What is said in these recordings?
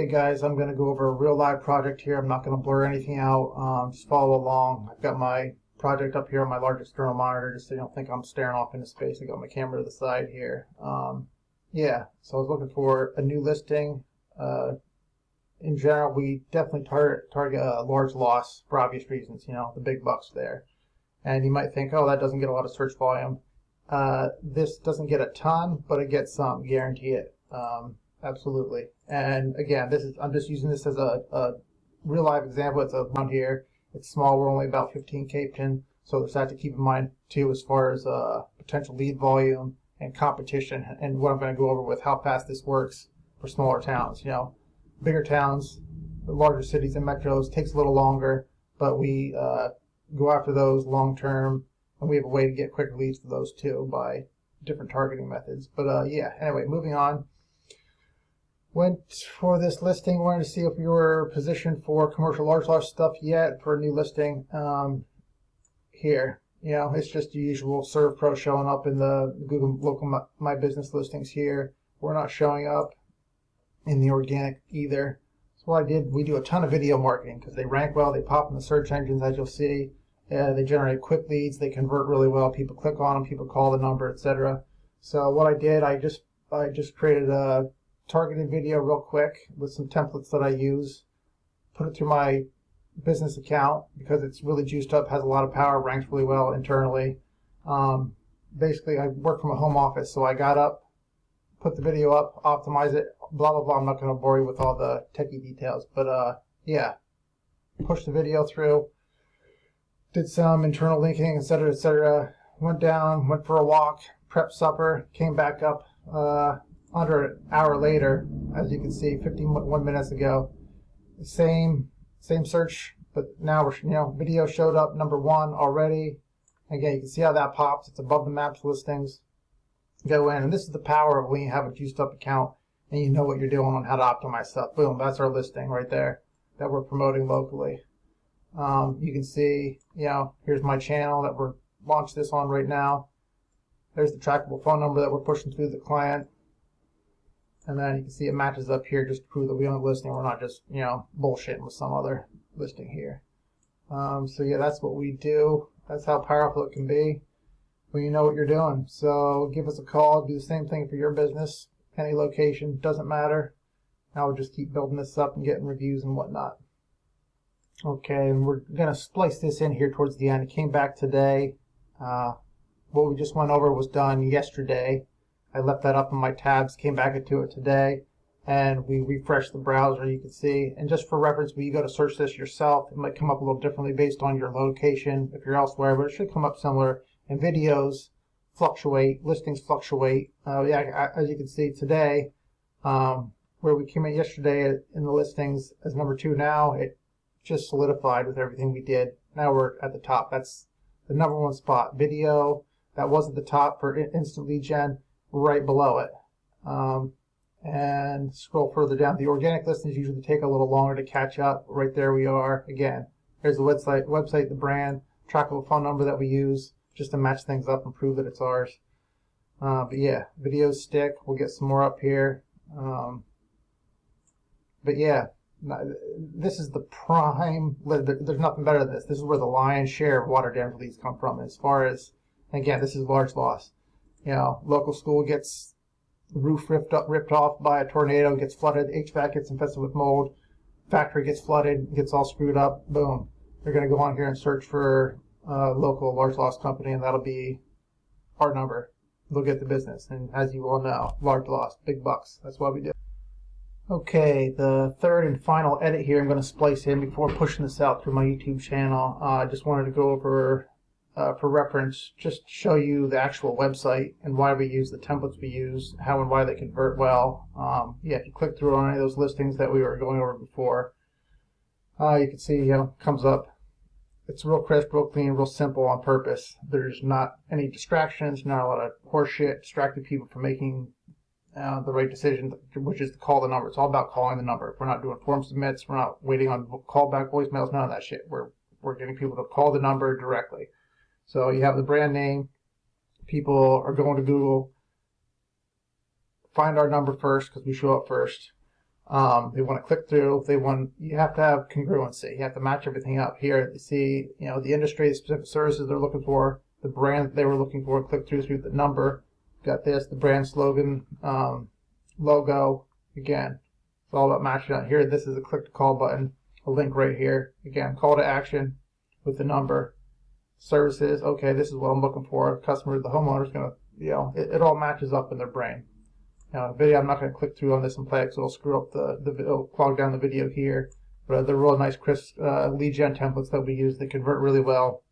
guys, I'm going to go over a real live project here. I'm not going to blur anything out. Just follow along. I've got my project up here on my large external monitor just so you don't think I'm staring off into space. I got my camera to the side here. Yeah, so I was looking for a new listing. In general, we definitely target a large loss for obvious reasons, you know, the big bucks there. And you might think, oh, that doesn't get a lot of search volume. This doesn't get a ton, but it gets some, guarantee it. Absolutely. And again, I'm just using this as a real live example. It's around here. It's small. We're only about 15K pin. So there's that to keep in mind too, as far as potential lead volume and competition, and what I'm going to go over with how fast this works for smaller towns. You know, bigger towns, the larger cities and metros takes a little longer, but we go after those long term, and we have a way to get quicker leads for those too by different targeting methods. But yeah, anyway, moving on. Went for this listing, wanted to see if you were positioned for commercial large loss stuff yet for a new listing. Here, you know, it's just the usual Serve Pro showing up in the Google local My Business listings here. We're not showing up in the organic either. So what I did, we do a ton of video marketing because they rank well, they pop in the search engines, as you'll see. They generate quick leads, they convert really well, people click on them, people call the number, etc. So what I did, I just created a targeted video real quick with some templates that I use, put it through my business account because it's really juiced up, has a lot of power, ranks really well internally. Basically, I work from a home office, so I got up, put the video up, optimize it, blah, blah, blah. I'm not going to bore you with all the techie details, but yeah, pushed the video through, did some internal linking, etc., etc. Went down, went for a walk, prepped supper, came back up under an hour later, as you can see, 51 minutes ago. Same search, but now we're, you know, video showed up number 1 already. Again, you can see how that pops. It's above the maps listings. Go in, and this is the power of when you have a juiced up account and you know what you're doing on how to optimize stuff. Boom, that's our listing right there that we're promoting locally. You can see, you know, here's my channel that we're launched this on right now. There's the trackable phone number that we're pushing through the client. And then you can see it matches up here just to prove that we own the listing. We're not just, you know, bullshitting with some other listing here. So yeah, that's what we do. That's how powerful it can be when you know what you're doing. So give us a call. Do the same thing for your business. Any location, doesn't matter. Now we'll just keep building this up and getting reviews and whatnot. Okay, and we're going to splice this in here towards the end. It came back today. What we just went over was done yesterday. I left that up in my tabs, came back to it today, and we refreshed the browser, you can see. And just for reference, when you go to search this yourself, it might come up a little differently based on your location if you're elsewhere, but it should come up similar. And videos fluctuate, listings fluctuate. Yeah, as you can see today, where we came in yesterday in the listings as number 2 now, it just solidified with everything we did. Now we're at the top. That's the number 1 spot. Video, that was at the top for instant lead gen, right below it. And scroll further down. The organic listings usually take a little longer to catch up. Right there we are. Again, here's the website, the brand, trackable phone number that we use just to match things up and prove that it's ours. But yeah, videos stick. We'll get some more up here. But yeah, this is the prime. There's nothing better than this. This is where the lion's share of water damage leads come from. As far as, again, this is large loss. You know, local school gets the roof ripped off by a tornado, gets flooded, HVAC gets infested with mold, factory gets flooded, gets all screwed up, boom. They're going to go on here and search for a local large loss company, and that'll be our number. They'll get the business. And as you all know, large loss, big bucks. That's why we do. Okay, the third and final edit here I'm going to splice in before pushing this out through my YouTube channel. I just wanted to go over, for reference, just show you the actual website and why we use the templates we use, how and why they convert well. Yeah, if you click through on any of those listings that we were going over before, you can see, you know, comes up. It's real crisp, real clean, real simple on purpose. There's not any distractions, not a lot of horseshit, distracting people from making the right decision, which is to call the number. It's all about calling the number. We're not doing form submits. We're not waiting on callback voicemails, none of that shit. We're getting people to call the number directly. So you have the brand name. People are going to Google, find our number first because we show up first. They want to click through. You have to have congruency. You have to match everything up. Here, you see, the industry, the specific services they're looking for, the brand they were looking for, click through the number. Got this, the brand slogan, logo. Again, it's all about matching up. Here, this is a click to call button, a link right here. Again, call to action with the number. Services, okay, this is what I'm looking for. Customer, the homeowner's gonna, it all matches up in their brain. Now, the video, I'm not going to click through on this and play it because it'll screw up it'll clog down the video here. But they're real nice, crisp lead gen templates that we use. They convert really well,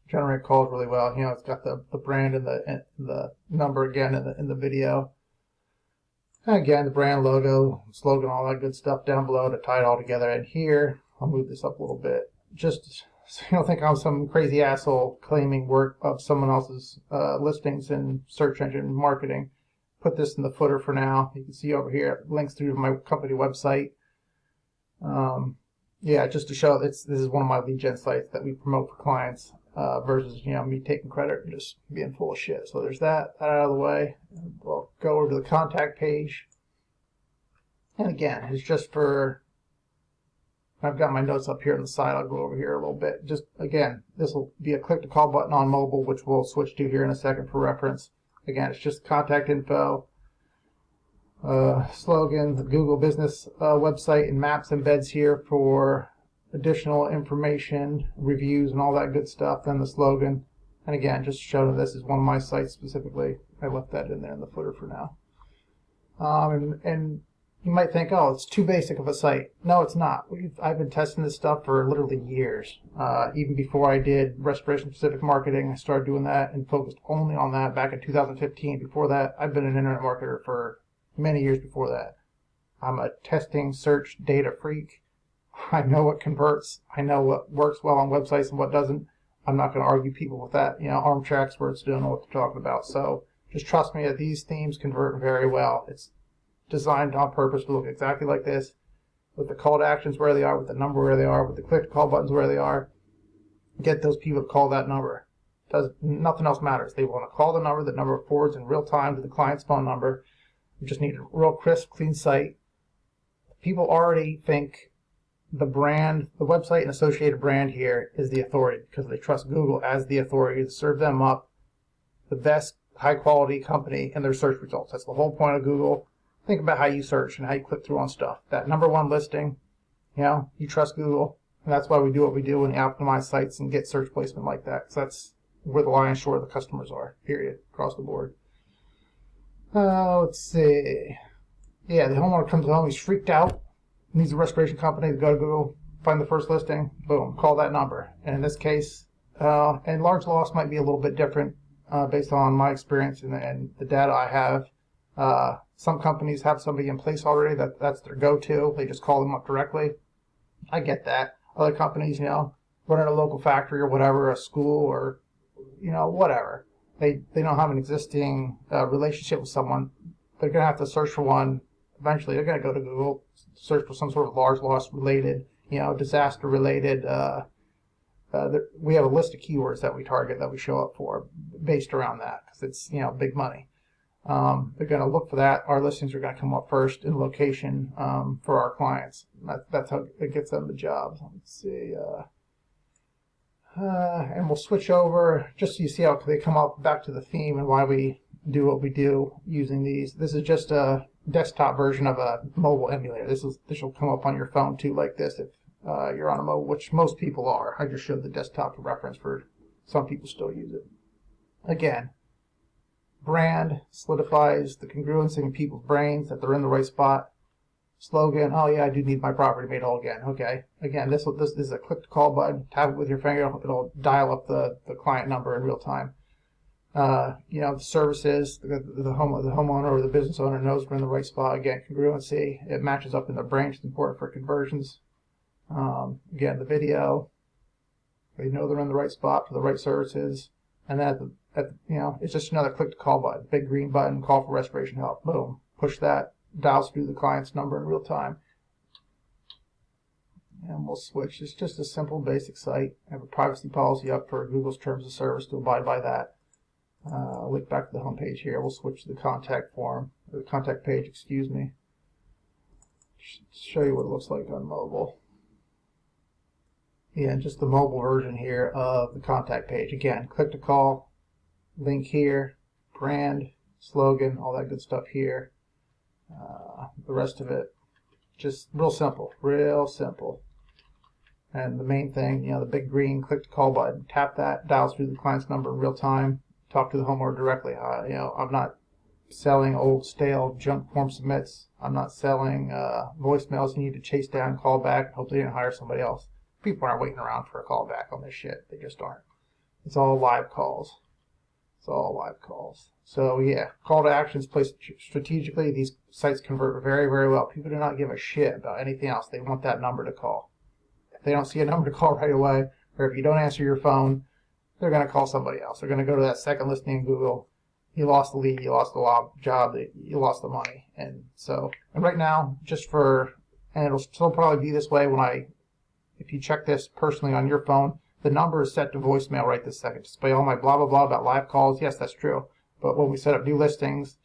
generate calls really well. It's got the brand and the number again in the video. And again, the brand logo, slogan, all that good stuff down below to tie it all together. And here, I'll move this up a little bit, just so you don't think I'm some crazy asshole claiming work of someone else's listings in search engine marketing. Put this in the footer for now. You can see over here links through to my company website. Yeah, just to show this is one of my lead gen sites that we promote for clients versus me taking credit and just being full of shit. So there's that out of the way. We'll go over to the contact page. And again, it's just for, I've got my notes up here on the side. I'll go over here a little bit. Just again, this will be a click to call button on mobile, which we'll switch to here in a second for reference. Again, it's just contact info, slogan, the Google business website, and maps embeds here for additional information, reviews, and all that good stuff. Then the slogan. And again, just to show that this is one of my sites specifically. I left that in there in the footer for now. And you might think, oh, it's too basic of a site. No, it's not. I've been testing this stuff for literally years. Even before I did restoration-specific marketing, I started doing that and focused only on that back in 2015. Before that, I've been an internet marketer for many years before that. I'm a testing, search, data freak. I know what converts. I know what works well on websites and what doesn't. I'm not going to argue people with that. Armchair experts don't know what they're talking about. So just trust me that these themes convert very well. It's designed on purpose to look exactly like this, with the call to actions where they are, with the number where they are, with the click to call buttons where they are. Get those people to call that number. Nothing else matters. They want to call the number forwards in real time to the client's phone number. You just need a real crisp, clean site. People already think the brand, the website and associated brand here is the authority because they trust Google as the authority to serve them up the best high quality company in their search results. That's the whole point of Google. Think about how you search and how you click through on stuff. That #1 listing, you trust Google. And that's why we do what we do when we optimize sites and get search placement like that. Because that's where the lion's share of the customers are, period, across the board. Let's see. Yeah, the homeowner comes home, he's freaked out, needs a restoration company to go to Google, find the first listing, boom, call that number. And in this case, and large loss might be a little bit different based on my experience and the data I have. Some companies have somebody in place already that's their go-to. They just call them up directly. I get that. Other companies, running a local factory or whatever, a school or, whatever. They don't have an existing relationship with someone. They're going to have to search for one. Eventually, they're going to go to Google, search for some sort of large loss related, disaster related. We have a list of keywords that we target that we show up for based around that because it's, big money. They're going to look for that. Our listings are going to come up first in location for our clients. That's how it gets them the jobs. Let's see. And we'll switch over just so you see how they come up back to the theme and why we do what we do using these. This is just a desktop version of a mobile emulator. This will come up on your phone too, like this if you're on a mobile, which most people are. I just showed the desktop for reference for some people still use it. Again, brand solidifies the congruency in people's brains that they're in the right spot. Slogan, oh yeah, I do need my property made whole again. Okay, again, this is a click to call button. Tap it with your finger, it'll dial up the client number in real time. The services, the homeowner or the business owner knows we're in the right spot. Again, congruency, it matches up in their brain. It's important for conversions. Again, the video, they know they're in the right spot for the right services. And then it's just another click to call button, big green button, call for restoration help. Boom, push that, dials through the client's number in real time. And we'll switch. It's just a simple, basic site. I have a privacy policy up for Google's terms of service to abide by that. Link back to the home page here. We'll switch to the contact form, or the contact page, excuse me. show you what it looks like on mobile. Yeah, just the mobile version here of the contact page. Again, click to call, link here, brand, slogan, all that good stuff here. The rest of it, just real simple, real simple. And the main thing, the big green click to call button, tap that, dials through the client's number in real time, talk to the homeowner directly. I'm not selling old stale junk form submits. I'm not selling voicemails you need to chase down, call back, hope they didn't hire somebody else. People aren't waiting around for a call back on this shit. They just aren't. It's all live calls. It's all live calls. So yeah, call to actions placed strategically. These sites convert very, very well. People do not give a shit about anything else. They want that number to call. If they don't see a number to call right away, or if you don't answer your phone, they're going to call somebody else. They're going to go to that second listing in Google. You lost the lead, you lost the job, you lost the money. And right now, and it'll still probably be this way if you check this personally on your phone, the number is set to voicemail right this second. Display all my blah, blah, blah about live calls. Yes, that's true. But when we set up new listings,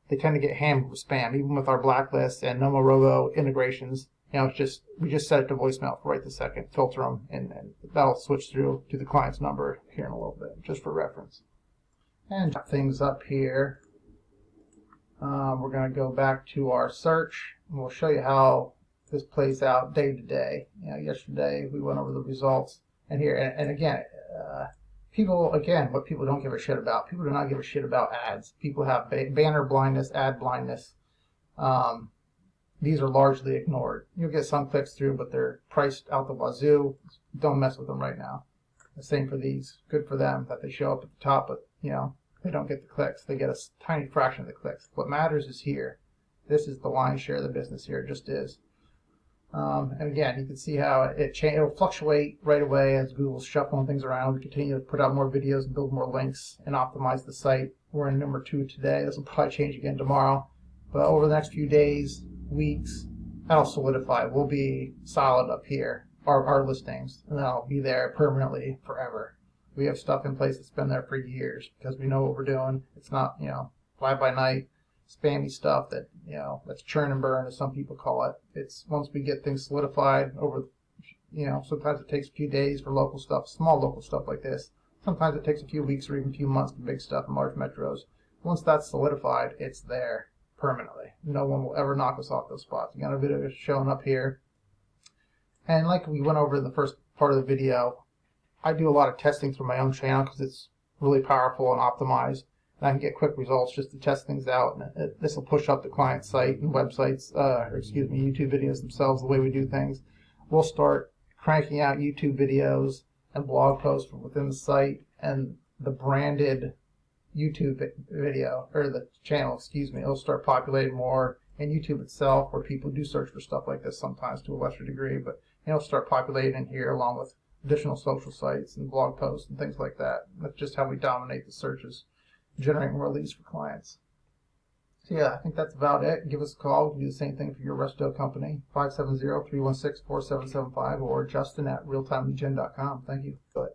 they tend to get hammered with spam, even with our blacklist and Nomorobo integrations. We just set it to voicemail for right this second, filter them, and that'll switch through to the client's number here in a little bit, just for reference. And things up here. We're going to go back to our search, and we'll show you how this plays out day to day. Yesterday we went over the results, and here, and again, what people don't give a shit about. People do not give a shit about ads. People have banner blindness, ad blindness. These are largely ignored. You'll get some clicks through, but they're priced out the wazoo. Don't mess with them right now. The same for these. Good for them that they show up at the top, but they don't get the clicks. They get a tiny fraction of the clicks. What matters is here. This is the lion's share of the business here. It just is. And again, you can see how it'll fluctuate right away as Google's shuffling things around. We continue to put out more videos and build more links and optimize the site. We're in number 2 today. This will probably change again tomorrow. But over the next few days, weeks, that'll solidify. We'll be solid up here, our listings, and that'll be there permanently forever. We have stuff in place that's been there for years because we know what we're doing. It's not, fly by night, spammy stuff that, that's churn and burn, as some people call it. It's once we get things solidified over, sometimes it takes a few days for local stuff, small local stuff like this. Sometimes it takes a few weeks or even a few months for big stuff in large metros. Once that's solidified, it's there permanently. No one will ever knock us off those spots. You got a video showing up here. And like we went over in the first part of the video, I do a lot of testing through my own channel because it's really powerful and optimized. And I can get quick results just to test things out. And this will push up the client site and websites, YouTube videos themselves, the way we do things. We'll start cranking out YouTube videos and blog posts from within the site, and the branded YouTube video, or the channel, it'll start populating more in YouTube itself, where people do search for stuff like this sometimes to a lesser degree, but it'll start populating in here along with additional social sites and blog posts and things like that. That's just how we dominate the searches, generating more leads for clients. So yeah, I think that's about it. Give us a call. We can do the same thing for your resto company, 570-316-4775, or Justin at realtimelegion.com. Thank you. Go ahead.